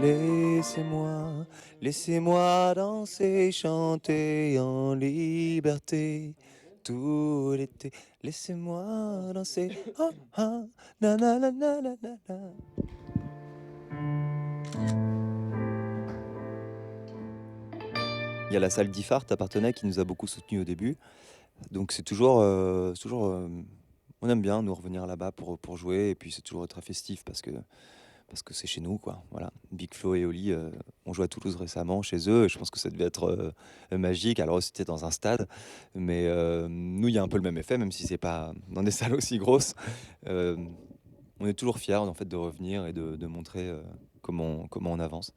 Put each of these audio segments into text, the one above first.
Laissez-moi, laissez-moi danser, chanter en liberté tout l'été. Laissez-moi danser. Oh, ah, na na na na na na na. Il y a la salle d'IFART à Parthenay qui nous a beaucoup soutenus au début. Donc c'est toujours, on aime bien nous revenir là-bas pour jouer. Et puis c'est toujours très festif parce que c'est chez nous, quoi. Voilà. Big Flo et Oli ont joué à Toulouse récemment chez eux. Et je pense que ça devait être magique. Alors c'était dans un stade, mais nous il y a un peu le même effet, même si c'est pas dans des salles aussi grosses. Euh, on est toujours fiers en fait de revenir et de montrer comment on avance.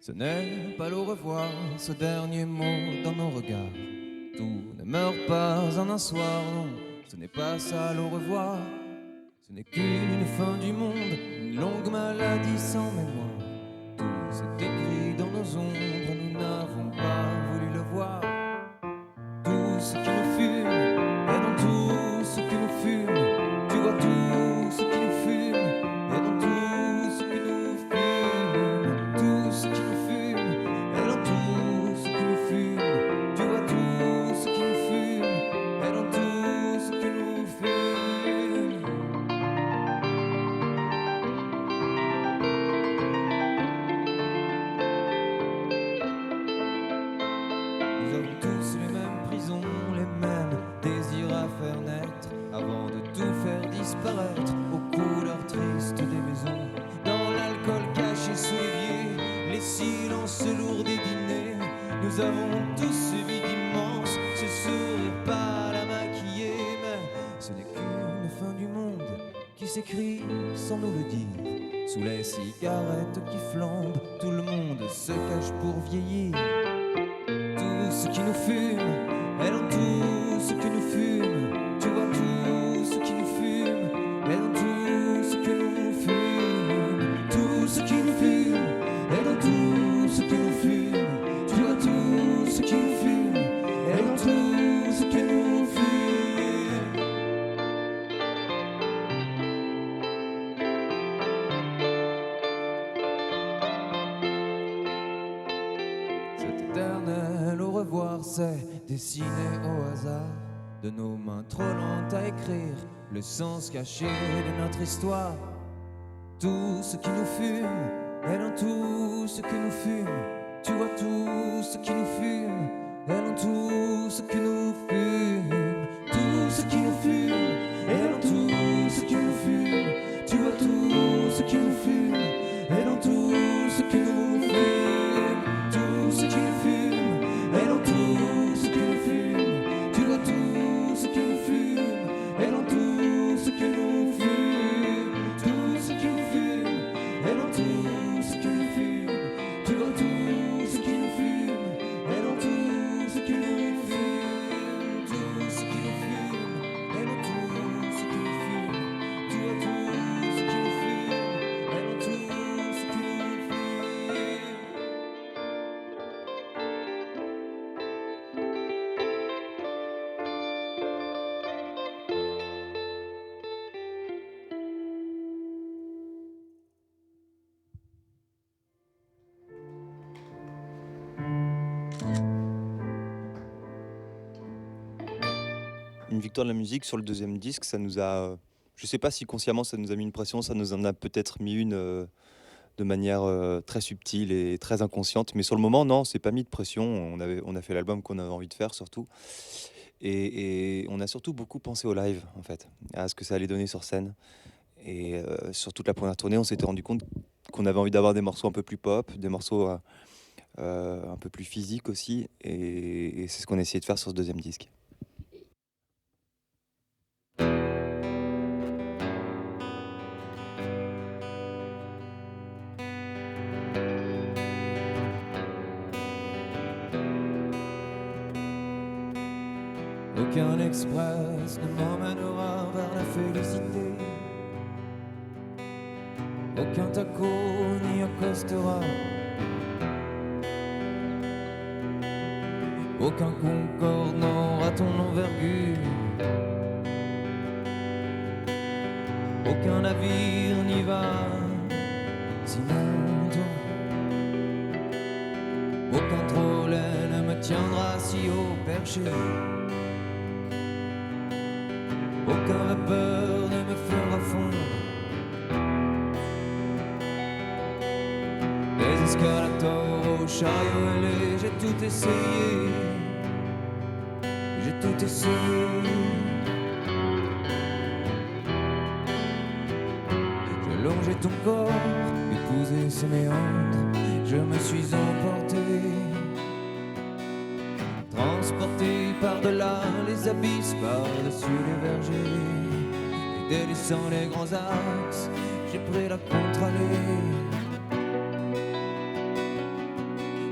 Ce n'est pas le revoir, ce dernier mot dans nos regards. Tout ne meurt pas en un soir, non, ce n'est pas ça le revoir. Ce n'est qu'une fin du monde, une longue maladie sans mémoire. Tout s'est écrit dans nos ombres, nous n'avons pas voulu le voir. Tout ce qui nous fume, et dans tout ce qui nous fume, tu vois tout ce qui nous fume, et dans tout ce qui nous fume, tout ce qui nous fume, et dans tout ce qui nous fume, tu vois tout ce qui nous fume, et dans tout ce qui nous fume. Nous avons tous les mêmes prisons, les mêmes désirs à faire naître, avant de tout faire disparaître aux couleurs tristes des maisons. Dans l'alcool caché sous l'évier, les silences lourds des dîners, nous avons tous ce vide immense, ce sourire pâle à maquiller. Mais ce n'est qu'une fin du monde qui s'écrit sans nous le dire. Sous les cigarettes qui flambent, tout le monde se cache pour vieillir. Tout ce qui nous fume, et dans tout ce qui nous fume, tu vois tout ce qui nous fume, et dans tout ce que nous fume, tout ce qui nous fume, et dans tout ce qui nous fume, tu vois tout ce qui nous fume, et dans tout ce que nous fume. Cet éternel au revoir s'est dessiné au hasard de nos mains trop lentes à écrire le sens caché de notre histoire. Tout ce qui nous fume, et dans tout ce que nous fume, tu vois tout ce qui nous fume, et dans tout ce que nous fume, tout ce qui nous fume, et dans tout ce qui nous fume, tu vois tout ce qui nous fume, et dans tout ce que nous fume, tout ce qui nous fume, et dans tout ce qui nous fume, tu vois tout ce qui nous fume, et dans tout ce que nous fume, tout ce qui nous fume, et dans tout ce qui nous fume, tu vois tout ce qui nous fume, et dans tout ce qui nous fume, tout ce qui nous fume, et dans tout ce qui nous fume, tu vois tout ce qui nous fume, et dans tout ce qui nous fume. Une victoire de la musique sur le deuxième disque, ça nous a, je sais pas si consciemment ça nous a mis une pression, ça nous en a peut-être mis une de manière très subtile et très inconsciente. Mais sur le moment, non, c'est pas mis de pression. On a fait l'album qu'on avait envie de faire surtout. Et on a surtout beaucoup pensé au live, en fait, à ce que ça allait donner sur scène. Et sur toute la première tournée, on s'était rendu compte qu'on avait envie d'avoir des morceaux un peu plus pop, des morceaux un peu plus physiques aussi. Et c'est ce qu'on a essayé de faire sur ce deuxième disque. Aucun express ne m'emmènera vers la félicité. Aucun taco n'y accostera. Aucun concorde n'aura ton envergure. Aucun navire n'y va, sinon toi. Aucun trolley ne me tiendra si haut perché. Aucun vapeur ne me fera fondre. Des escalators au chariot ailé, j'ai tout essayé. J'ai tout essayé. J'ai longé ton corps, épousé ses méandres. Je me suis emporté, transporté par-delà les abysses, par-dessus les vergers. Et délaissant les grands axes, j'ai pris la contre-allée.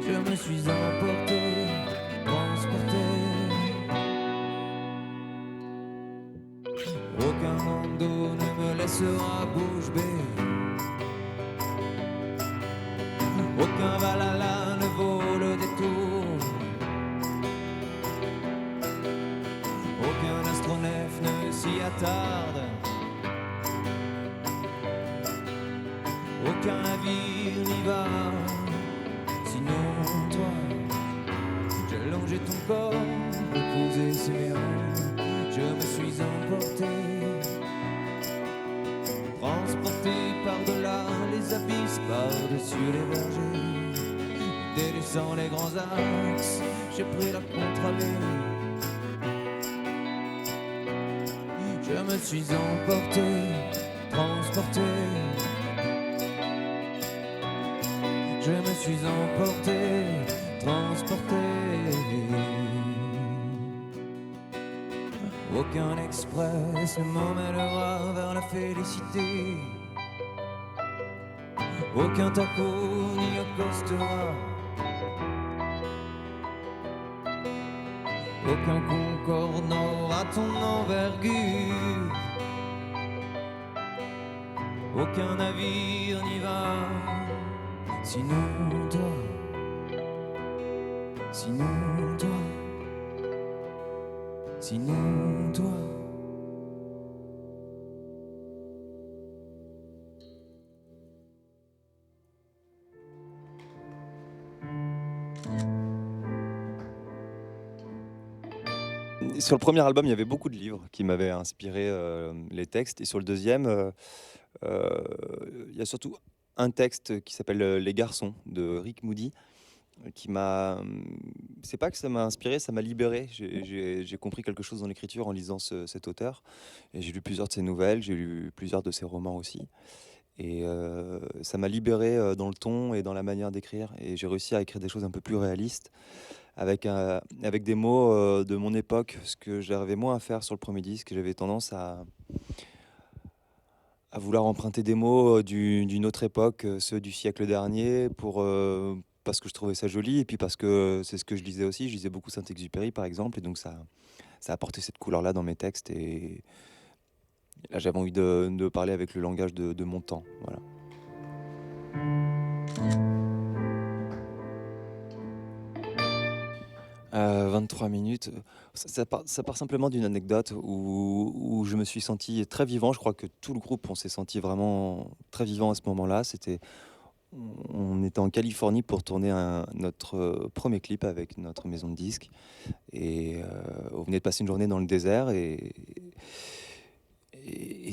Je me suis emporté, transporté. Aucun landau ne me laissera bouche bée. Aucun Valhalla ne vaut le détour. Aucun astronef ne s'y attarde. Aucun navire n'y va, sinon toi. J'ai longé ton corps, épousé ses méandres. Je me suis emporté, transporté par-delà les abysses, par-dessus les vergers. Délaissant les grands axes, j'ai pris la contre-allée. Je me suis emporté, transporté. Je me suis emporté, transporté. Aucun express ne m'emmènera vers la félicité. Aucun taco n'y accostera. Aucun concorde n'aura ton envergure. Aucun navire n'y va, sinon toi. Sinon toi. Sinon toi. Sur le premier album, il y avait beaucoup de livres qui m'avaient inspiré les textes. Et sur le deuxième, il y a surtout un texte qui s'appelle Les Garçons de Rick Moody qui m'a. C'est pas que ça m'a inspiré, ça m'a libéré. J'ai compris quelque chose dans l'écriture en lisant cet auteur. Et j'ai lu plusieurs de ses nouvelles, j'ai lu plusieurs de ses romans aussi. Et ça m'a libéré dans le ton et dans la manière d'écrire. Et j'ai réussi à écrire des choses un peu plus réalistes avec des mots de mon époque, ce que j'arrivais moins à faire sur le premier disque. J'avais tendance à vouloir emprunter des mots d'une autre époque, ceux du siècle dernier, parce que je trouvais ça joli, et puis parce que c'est ce que je lisais aussi. Je lisais beaucoup Saint-Exupéry, par exemple, et donc ça a apporté cette couleur-là dans mes textes. Et là, j'avais envie de parler avec le langage de mon temps. Voilà. 23 minutes, ça part simplement d'une anecdote où je me suis senti très vivant. Je crois que tout le groupe, on s'est senti vraiment très vivant à ce moment-là. On était en Californie pour tourner notre premier clip avec notre maison de disques. Et on venait de passer une journée dans le désert. Et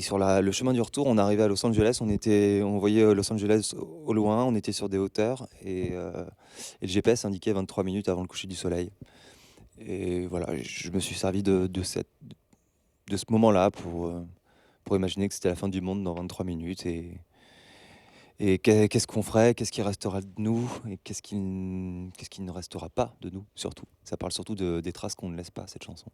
sur le chemin du retour, on arrivait à Los Angeles. On voyait Los Angeles au loin. On était sur des hauteurs. Et le GPS indiquait 23 minutes avant le coucher du soleil. Et voilà, je me suis servi de ce moment-là pour imaginer que c'était la fin du monde dans 23 minutes. Et qu'est-ce qu'on ferait, qu'est-ce qui restera de nous, et qu'est-ce qui ne restera pas de nous, surtout. Ça parle surtout des traces qu'on ne laisse pas, cette chanson.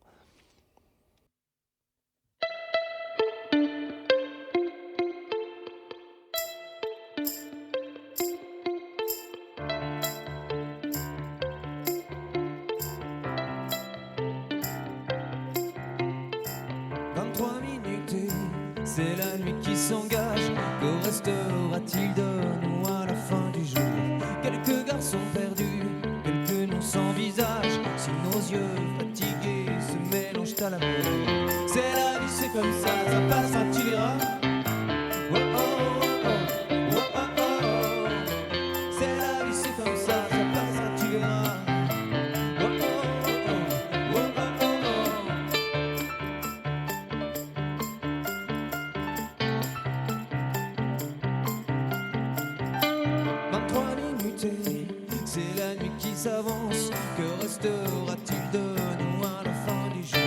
C'est la nuit qui s'engage. Que restera-t-il de nous à la fin du jour? Quelques garçons perdus, quelques noms sans visage. Si nos minutes, c'est la nuit qui s'avance. Que restera-t-il de nous à la fin du jour?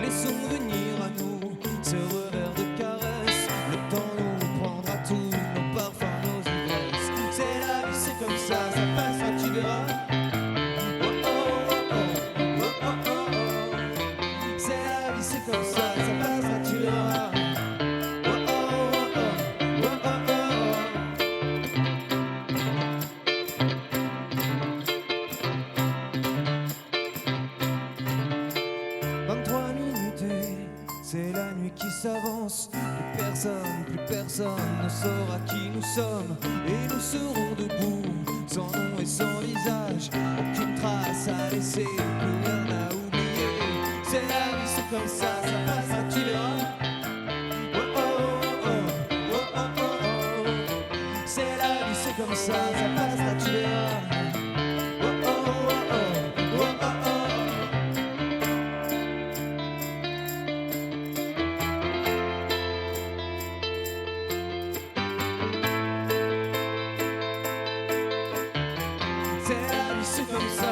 Laissons venir à nous ce revers de caresse. Le temps nous prendra tout, nos parfums, nos ivresses. C'est la vie, c'est comme ça passera, tu verras. Oh oh oh oh, oh oh oh oh. C'est la vie, c'est comme ça passera, tu verras. Oh oh oh oh, oh oh oh. 23 minutes, c'est la nuit qui s'avance. Plus personne ne saura qui nous sommes. Et nous serons debout, sans nom et sans visage. Aucune trace à laisser, plus rien à oublier. C'est la vie, c'est comme ça passera, tu verras. Oh oh oh oh, oh oh oh oh. C'est la vie, c'est comme ça passera, tu verras. Oh oh oh oh, oh oh oh. C'est la vie, c'est comme ça